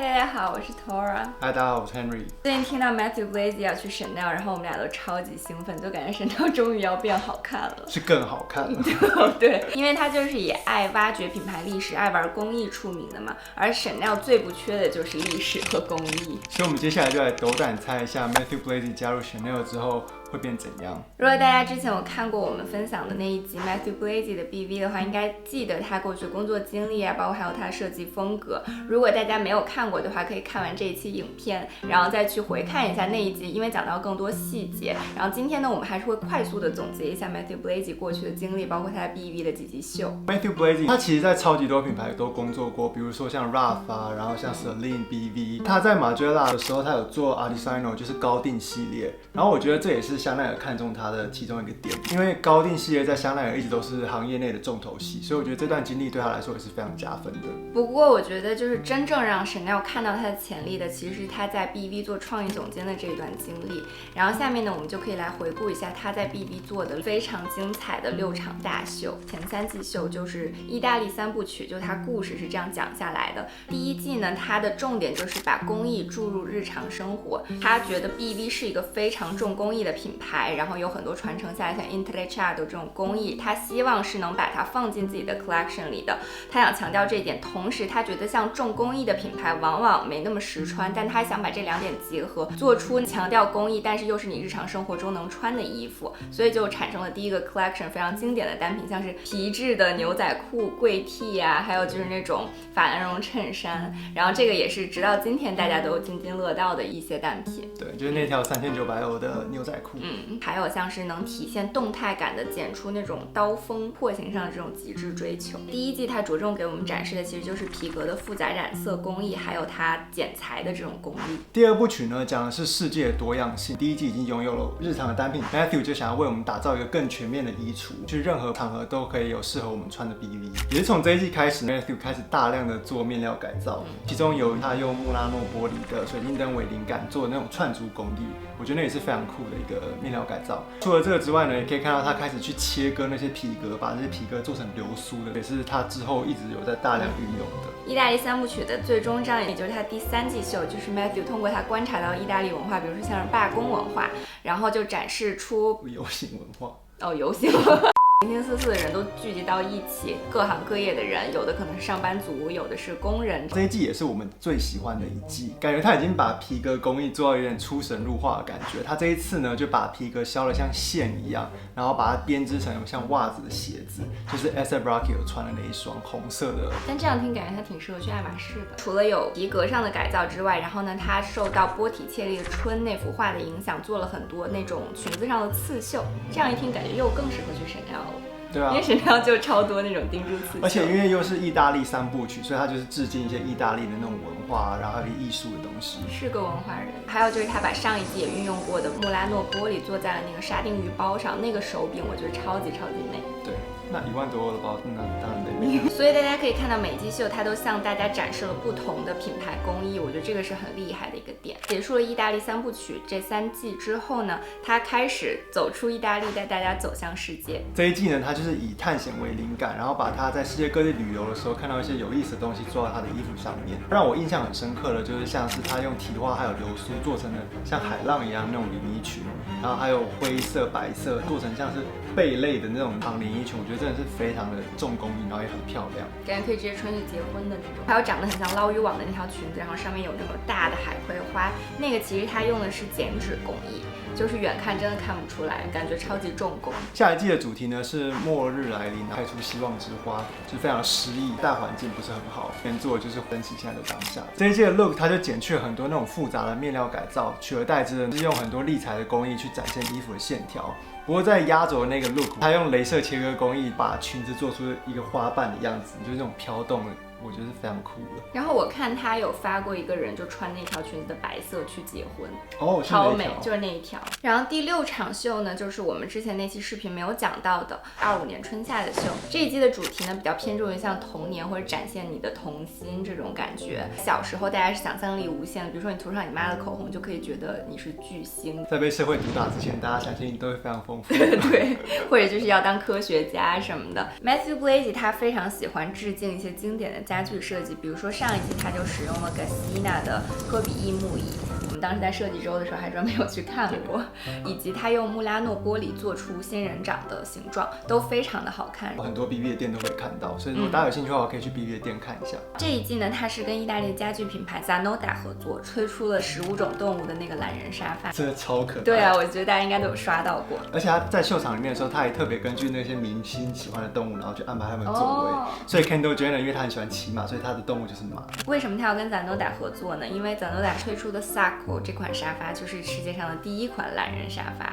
大家好，我是 Tora。嗨，大家好，我是 Henry。最近听到 Matthew Blazy 要去 Chanel， 然后我们俩都超级兴奋，就感觉 Chanel 终于要变好看了，是更好看了。对，因为他就是以爱挖掘品牌历史、爱玩工艺出名的嘛，而 Chanel 最不缺的就是历史和工艺。所以我们接下来就来斗胆猜一下 Matthew Blazy 加入 Chanel 之后会变怎样。如果大家之前有看过我们分享的那一集 Matthew Blazy 的 BV 的话，应该记得他过去工作经历啊，包括还有他的设计风格。如果大家没有看过的话，可以看完这一期影片，然后再去回看一下那一集，因为讲到更多细节。然后今天呢，我们还是会快速的总结一下 Matthew Blazy 过去的经历，包括他的 BV 的几集秀。Matthew Blazy 他其实在超级多品牌都工作过，比如说像 Ralph 啊，然后像 Celine、BV。他在 Margiela 的时候，他有做 Artisanal， 就是高定系列。然后我觉得这也是香奈儿看中他的其中一个点，因为高定系列在香奈儿一直都是行业内的重头戏，所以我觉得这段经历对他来说也是非常加分的。不过我觉得就是真正让 Chanel 看到他的潜力的，其实是他在 BV 做创意总监的这一段经历。然后下面呢，我们就可以来回顾一下他在 BV 做的非常精彩的6场大秀。前3季秀就是意大利3部曲，就他故事是这样讲下来的。第1季呢，他的重点就是把工艺注入日常生活。他觉得 BV 是一个非常重工艺的品牌，然后有很多传承下来像 Intrecciato 这种工艺，他希望是能把它放进自己的 collection 里的。他想强调这一点，同时他觉得像重工艺的品牌往往没那么实穿，但他想把这2点结合，做出强调工艺但是又是你日常生活中能穿的衣服，所以就产生了第一个 collection 非常经典的单品，像是皮质的牛仔裤、柜 T 啊，还有就是那种法兰绒衬衫，然后这个也是直到今天大家都津津乐道的一些单品。对，就是那条3900欧的牛仔裤。还有像是能体现动态感的，剪出那种刀锋廓形上的这种极致追求。第1季它着重给我们展示的其实就是皮革的复杂染色工艺，还有它剪裁的这种工艺。第2部曲呢，讲的是世界的多样性。第1季已经拥有了日常的单品 ，Matthew 就想要为我们打造一个更全面的衣橱，去任何场合都可以有适合我们穿的 BV。也是从这一季开始 ，Matthew 开始大量的做面料改造，其中有他用穆拉诺玻璃的水晶灯为灵感做的那种串珠工艺，我觉得那也是非常酷的一个面料改造。除了这个之外呢，也可以看到他开始去切割那些皮革，把这些皮革做成流苏的，也是他之后一直有在大量运用的。意大利3部曲的最终章，也就是他第3季秀，就是 Matthew 通过他观察到意大利文化，比如说像是罢工文化，然后就展示出游行文化。游行文化。形形色色的人都聚集到一起，各行各业的人，有的可能是上班族，有的是工人。这一季也是我们最喜欢的一季，感觉他已经把皮革工艺做到有点出神入化的感觉。他这一次呢，就把皮革削得像线一样，然后把它编织成像袜子的鞋子，就是 A$AP Rocky 有穿的那一双红色的。但这样听感觉他挺适合去爱马仕的。除了有皮革上的改造之外，然后呢，他受到波提切利的《春》那幅画的影响，做了很多那种裙子上的刺绣。这样一听感觉又更适合去Chanel了。对啊，因为Chanel就超多那种钉珠刺绣，而且因为又是意大利3部曲，所以他就是致敬一些意大利的那种文化，然后还有艺术的东西，是个文化人。还有就是他把上一季也运用过的穆拉诺玻璃做在了那个沙丁鱼包上，那个手柄我觉得超级美。对，那1万多欧的包，那当然得美。所以大家可以看到每季秀它都向大家展示了不同的品牌工艺，我觉得这个是很厉害的一个点。结束了意大利3部曲这3季之后呢，他开始走出意大利，带大家走向世界。这一季呢，他就是以探险为灵感，然后把他在世界各地旅游的时候看到一些有意思的东西做到他的衣服上面。让我印象很深刻的就是像是他用提花还有流苏做成了像海浪一样那种连衣裙，然后还有灰色、白色做成像是贝类的那种长连衣裙，我觉得真的是非常的重工艺，然后也很漂亮，感觉可以直接穿去结婚的那种。还有长得很像捞鱼网的那条裙子，然后上面有那种大的海葵花，那个其实它用的是剪纸工艺，就是远看真的看不出来，感觉超级重工。下一季的主题呢是末日来临，开出希望之花，就非常诗意，大环境不是很好，能做的就是分析现在的当下。这一季的 look 它就减去了很多那种复杂的面料改造，取而代之的是用很多立裁的工艺去展现衣服的线条。不过在压轴的那个 look， 它用雷射切割工艺把裙子做出一个花瓣的样子，就是那种飘动的，我觉得是非常酷的。然后我看他有发过一个人就穿那条裙子的白色去结婚，哦，超美，就是那一条。然后第6场秀呢，就是我们之前那期视频没有讲到的25年春夏的秀。这一季的主题呢比较偏重于像童年或者展现你的童心这种感觉。小时候大家是想象力无限的，比如说你涂上你妈的口红就可以觉得你是巨星，在被社会毒打之前，大家想象力都会非常丰富。对，或者就是要当科学家什么的。Matthew Blazy 他非常喜欢致敬一些经典的家家具设计，比如说上一季它就使用了 Gacina 的托比翼木椅，我们当时在设计周的时候还专门有去看过，以及它用穆拉诺玻璃做出仙人掌的形状，都非常的好看。很多 BB 的店都可以看到，所以如果大家有兴趣的话，可以去 BB 的店看一下。这一季呢，它是跟意大利的家具品牌 Zanoda 合作，推出了15种动物的那个懒人沙发，真的超可爱。对啊，我觉得大家应该都有刷到过。而且他在秀场里面的时候，他还特别根据那些明星喜欢的动物，然后去安排他们的座位。所以 Kendall Jenner 因为他很喜欢骑马，所以他的动物就是马。为什么他要跟 Zanoda 合作呢？因为 Zanoda 推出的 Sacco 这款沙发就是世界上的第一款懒人沙发。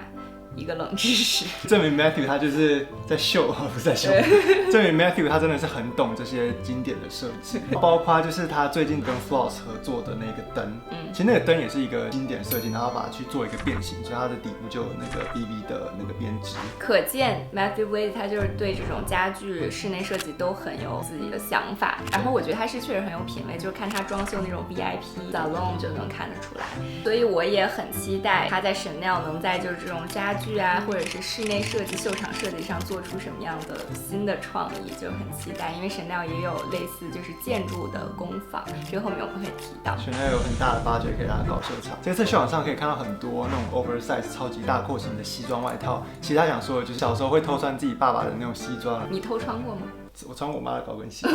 一个冷知识，证明 Matthew 他就是在秀，不是在秀。证明 Matthew 他真的是很懂这些经典的设计，包括就是他最近跟 Floss 合作的那个灯，其实那个灯也是一个经典设计，然后把它去做一个变形，所以它的底部就有那个 BB 的那个编织。可见 Matthew Blaze 他就是对这种家具、室内设计都很有自己的想法，然后我觉得他是确实很有品味，就是看他装修那种 VIP salon 就能看得出来。所以我也很期待他在 Chanel 能在就是这种家具啊，或者是室内设计、秀场设计上做出什么样的新的创意，就很期待。因为 Chanel 也有类似就是建筑的工坊，这个后面我们会提到。Chanel 有很大的budget可以让他搞秀场。这次秀场上可以看到很多那种 oversize 超级大廓形的西装外套。其实他想说的就是小时候会偷穿自己爸爸的那种西装。你偷穿过吗？我穿过我妈的高跟鞋。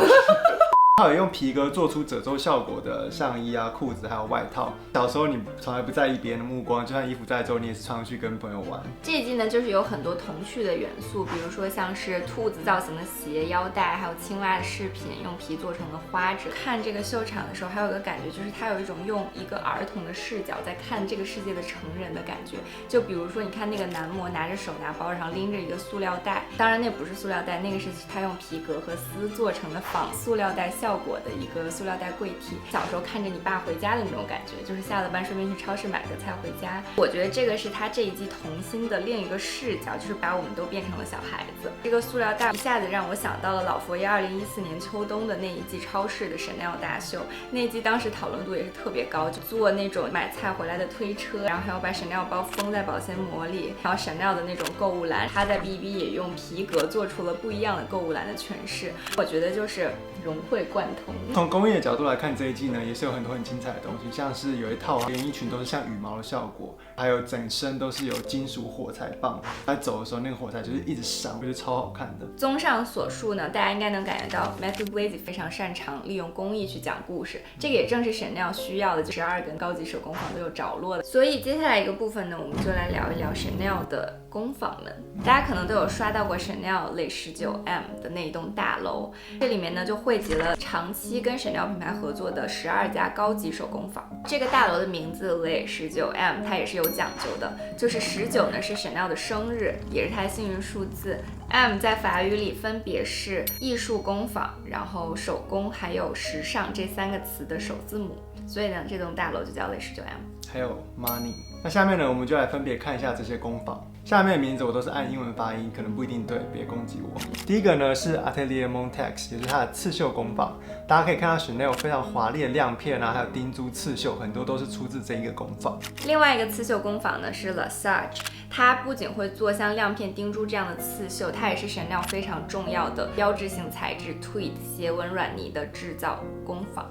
它有用皮革做出褶皱效果的上衣啊、裤子还有外套。小时候你从来不在意别人的目光，就算衣服在之后，你也是穿上去跟朋友玩。这一季呢，就是有很多童趣的元素，比如说像是兔子造型的鞋、腰带，还有青蛙的饰品，用皮做成的花纸。看这个秀场的时候，还有一个感觉，就是它有一种用一个儿童的视角在看这个世界的成人的感觉。就比如说，你看那个男模拿着手拿包，然后拎着一个塑料袋，当然那不是塑料袋，那个是他用皮革和丝做成的仿塑料袋效果的一个塑料袋柜体。小时候看着你爸回家的那种感觉，就是下了班顺便去超市买个菜回家。我觉得这个是他这一季童心的另一个视角，就是把我们都变成了小孩子。这个塑料袋一下子让我想到了老佛爷2014年秋冬的那一季超市的 Chanel 大秀，那一季当时讨论度也是特别高，就做那种买菜回来的推车，然后还要把 Chanel 包封在保鲜膜里，还有 Chanel 的那种购物篮，他在 BB 也用皮革做出了不一样的购物篮的诠释。我觉得就是融会贯通。从工业的角度来看，这一季呢也是有很多很精彩的东西，像是有一套连衣裙都是像羽毛的效果，还有整身都是有金属火柴棒，在走的时候那个火柴就是一直闪，我觉得超好看的。综上所述呢，大家应该能感觉到 Matthew Blaze 非常擅长利用工艺去讲故事，这个也正是 Chanel 需要的，12根高级手工坊都有着落的。所以接下来一个部分呢，我们就来聊一聊 Chanel 的工坊们。大家可能都有刷到过 Chanel Le 19M 的那一栋大楼，这里面呢就汇集了长期跟 Chanel 品牌合作的12家高级手工坊。这个大楼的名字 Le 19M 它也是有讲究的，就是19呢是 Chanel 的生日，也是它的幸运数字。M 在法语里分别是艺术工坊、然后手工还有时尚这3个词的首字母，所以呢这栋大楼就叫 Le 19M。还有 Money。那下面呢，我们就来分别看一下这些工坊。下面的名字我都是按英文发音，可能不一定对，别攻击我。第一个呢是 Atelier Montex， 也就是它的刺绣工坊。大家可以看到 Chanel 非常华丽的亮片啊，还有钉珠刺绣，很多都是出自这一个工坊。另外一个刺绣工坊呢是 Lesage， 它不仅会做像亮片、钉珠这样的刺绣，它也是 Chanel 非常重要的标志性材质 tweed 斜纹软呢的制造工坊。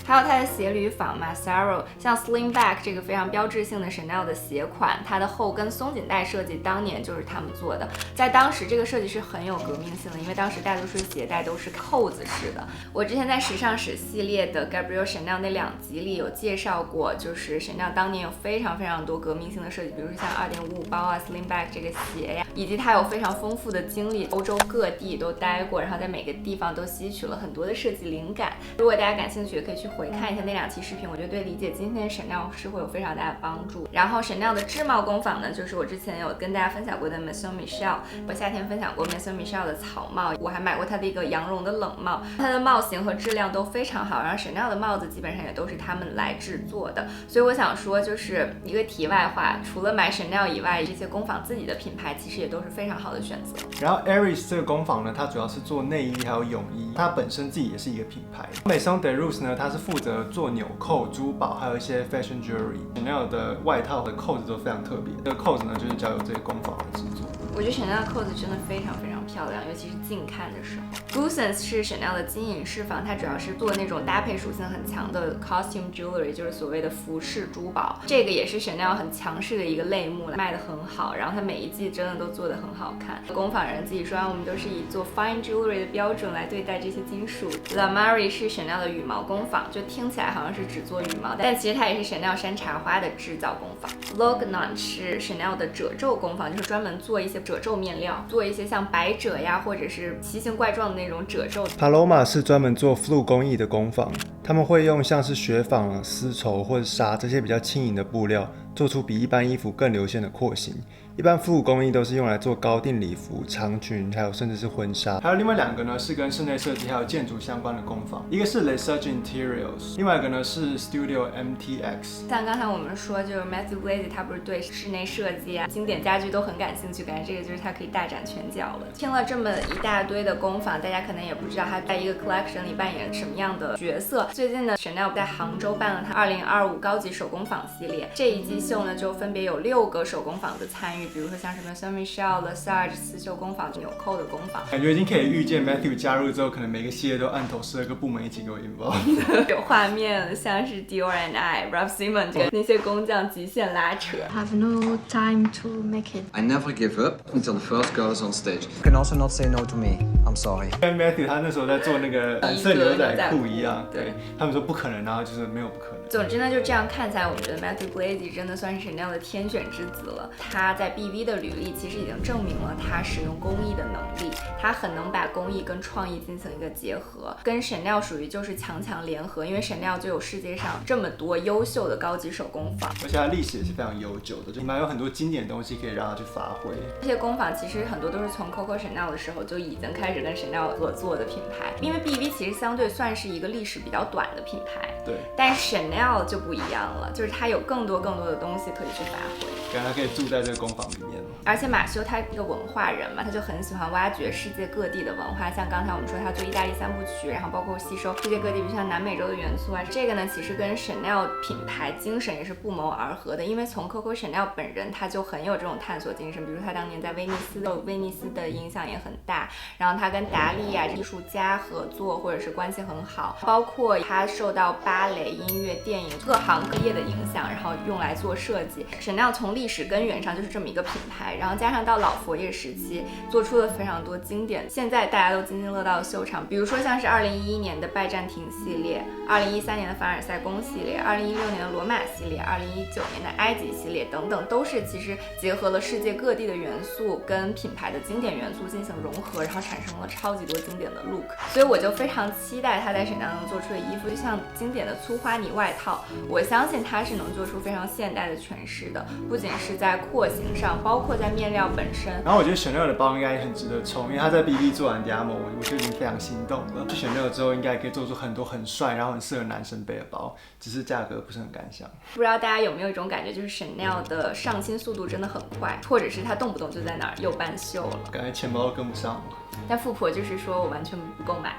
还有它的鞋履坊 Massaro， 像 Slingback 这个非常标志性的 Chanel 的鞋款，它的后跟松紧带设计当年就是他们做的。在当时这个设计是很有革命性的，因为当时大多数鞋带都是扣子式的。我之前在时尚史系列的 Gabrielle Chanel 那2集里有介绍过，就是 Chanel 当年有非常多革命性的设计，比如说像2.55包啊 Slingback 这个鞋呀，以及它有非常丰富的经历，欧洲各地都待过，然后在每个地方都吸取了很多的设计灵感。如果大家感兴趣，可以去回看一下那2期视频，我觉得对理解今天的 Chanel 是会有非常大的帮助。然后 Chanel 的织帽工坊呢，就是我之前有跟大家分享过的 Maison Michel， 我夏天分享过 Maison Michel 的草帽，我还买过它的一个羊绒的冷帽，它的帽型和质量都非常好，然后 Chanel 的帽子基本上也都是他们来制作的。所以我想说，就是一个题外话，除了买 Chanel 以外，这些工坊自己的品牌其实也都是非常好的选择。然后 Aries 这个工坊呢，它主要是做内衣还有泳衣，它本身自己也是一个品牌。Maison de Ruse 呢，它是负责做纽扣、珠宝，还有一些 fashion jewelry。Chanel 的外套的扣子都非常特别，这个扣子呢就是交由这个工坊来制作。我觉得 Chanel 的扣子真的非常漂亮，尤其是近看的时候。Goossens 是 Chanel 的金银饰坊，它主要是做那种搭配属性很强的 costume jewelry， 就是所谓的服饰珠宝。这个也是 Chanel 很强势的一个类目，卖得很好，然后它每一季真的都做得很好看。工坊人自己说，我们都是以做 fine jewelry 的标准来对待这些金属。La Marie 是 Chanel 的羽毛工坊，就听起来好像是只做羽毛，但其实它也是 Chanel 山茶花的制造工坊。Lognan 是 Chanel 的褶皱工坊，就是专门做一些褶皱面料，做一些像百褶呀，或者是奇形怪状的那种褶皱。Paloma 是专门做 flu 工艺的工坊，他们会用像是雪纺、丝绸或者纱这些比较轻盈的布料，做出比一般衣服更流线的廓形。一般flu工艺都是用来做高定礼服、长裙，还有甚至是婚纱。还有另外2个呢，是跟室内设计还有建筑相关的工坊，一个是 Les Serge Interiors， 另外一个呢是 Studio MTX。像刚才我们说，就是 Matthew Blazy 他不是对室内设计啊、经典家居都很感兴趣，感觉这个就是他可以大展拳脚了。听了这么一大堆的工坊，大家可能也不知道他在一个 collection 里扮演什么样的角色。最近呢 Chanel 在杭州办了他2025高级手工坊系列，这一季秀呢就分别有6个手工坊的参与。比如说像什么 Saint Michel、Lesage 刺绣工坊、纽扣的工坊，感觉已经可以预见 Matthew 加入之后，可能每个系列都按头12个部门一起给我 involve。有画面，像是 Dior and I、Ralph Simon 跟那些工匠极限拉扯。I have no time to make it. I never give up until the first girl is on stage. You can also not say no to me. I'm sorry. 跟 Matthew 他那时候在做那个蓝色牛仔裤一样，对他们说不可能，然后就是没有不可能。总之呢，就这样看起来，我们觉得 Matthew Blazy 真的算是 Chanel 的天选之子了。他在 BV 的履历其实已经证明了他使用工艺的能力，他很能把工艺跟创意进行一个结合，跟 Chanel 属于就是强强联合，因为 Chanel 就有世界上这么多优秀的高级手工坊，而且它历史也是非常悠久的，就蛮有很多经典的东西可以让它去发挥。这些工坊其实很多都是从 Coco Chanel 的时候就已经开始跟 Chanel 合作的品牌，因为 BV 其实相对算是一个历史比较短的品牌，对，但 Chanel 就不一样了，就是它有更多的东西可以去发挥。感觉他可以住在这个工坊里面。而且马修他一个文化人嘛，他就很喜欢挖掘世界各地的文化，像刚才我们说他做意大利3部曲，然后包括吸收世界各地，比如像南美洲的元素啊，这个呢其实跟 Chanel 品牌精神也是不谋而合的，因为从 Coco Chanel 本人他就很有这种探索精神，比如他当年在威尼斯的影响也很大，然后他跟达利啊艺术家合作或者是关系很好，包括他受到芭蕾、音乐、电影各行各业的影响，然后用来做设计。Chanel 从历史根源上就是这么一个品牌，然后加上到老佛爷时期做出了非常多经典现在大家都津津乐道的秀场，比如说像是2011年的拜占庭系列、2013年的凡尔赛宫系列、2016年的罗马系列、2019年的埃及系列等等，都是其实结合了世界各地的元素跟品牌的经典元素进行融合，然后产生了超级多经典的 look， 所以我就非常期待他在Chanel能做出的衣服，就像经典的粗花呢外套，我相信他是能做出非常现代的诠释的，不仅是在廓形上，包括在面料本身。然后我觉得 Chanel 的包应该也很值得冲，因为他在 BV 做完 Diamo， 我就已经非常心动了。去 Chanel 之后，应该也可以做出很多很帅，然后很适合男生背的包，只是价格不是很敢想。不知道大家有没有一种感觉，就是 Chanel 的上新速度真的很快，或者是他动不动就在哪儿又办秀了，感觉钱包都跟不上了。但富婆就是说我完全不购买。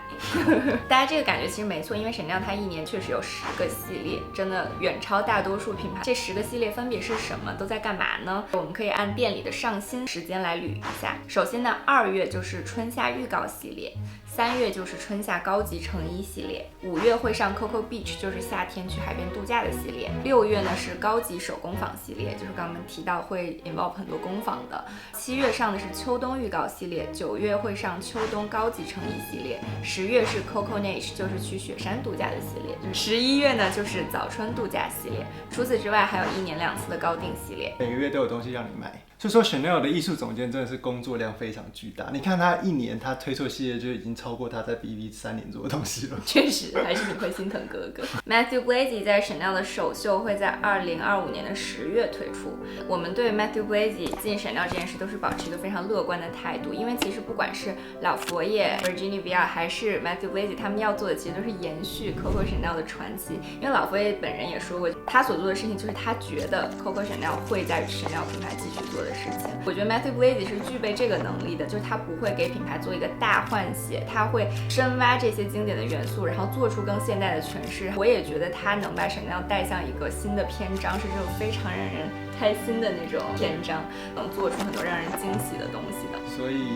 大家这个感觉其实没错，因为 Chanel 它一年确实有10个系列，真的远超大多数品牌。这10个系列分别是什么，都在干嘛呢？我们可以按店里的上新时间来捋一下。首先呢，2月就是春夏预告系列，3月就是春夏高级成衣系列，5月会上 Coco Beach， 就是夏天去海边度假的系列，6月呢是高级手工坊系列，就是刚刚我们提到会 involve 很多工坊的，7月上的是秋冬预告系列，9月会上秋冬高级成衣系列，10月是 Coco Niche， 就是去雪山度假的系列，11月呢就是早春度假系列，除此之外还有1年2次的高定系列，每个月都有东西让你买。所以说 Chanel 的艺术总监真的是工作量非常巨大，你看他1年他推出系列就已经超过他在 BV 3年做的东西了。确实还是你会心疼哥哥。Matthew Blazy 在 Chanel 的首秀会在2025年的10月推出。我们对 Matthew Blazy 进 Chanel 这件事都是保持一个非常乐观的态度，因为其实不管是老佛爷 Virginie Viard 还是 Matthew Blazy， 他们要做的其实都是延续 Coco Chanel 的传奇。因为老佛爷本人也说过，他所做的事情就是他觉得 Coco Chanel 会在 Chanel 品牌继续做的事情。我觉得 Matthew Blazy 是具备这个能力的，就是他不会给品牌做一个大换血，他会深挖这些经典的元素，然后做出更现代的诠释。我也觉得他能把 Chanel 带向一个新的篇章，是这种非常让人开心的那种篇章，能做出很多让人惊喜的东西的。所以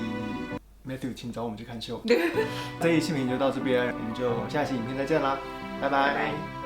Matthew， 请找我们去看秀。这一期视频就到这边，我们就下期影片再见啦，拜拜。拜拜。